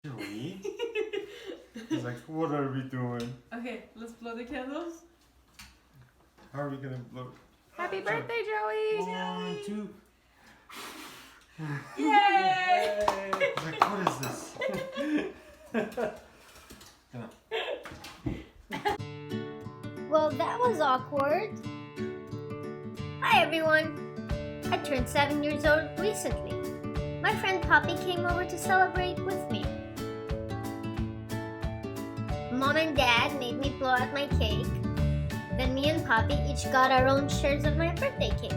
Joey? He's like, what are we doing? Okay, let's blow the candles. How are we gonna blow? Happy birthday, Joey! 1, 2. Yay! He's like, what is this? Come on. Well, that was awkward. Hi everyone! I turned 7 years old recently. My friend Poppy came over to celebrate with me. Mom and Dad made me blow out my cake. Then me and Poppy each got our own shares of my birthday cake.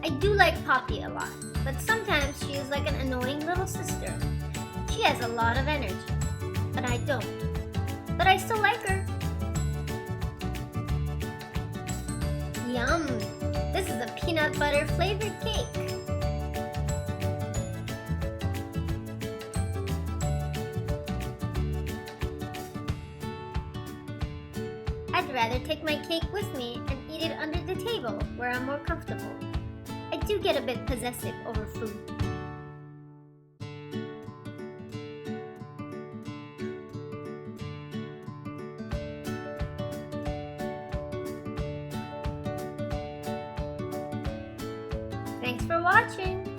I do like Poppy a lot, but sometimes she is like an annoying little sister. She has a lot of energy, but I don't. But I still like her. Yum! This is a peanut butter flavored cake. I'd rather take my cake with me and eat it under the table where I'm more comfortable. I do get a bit possessive over food. Thanks for watching!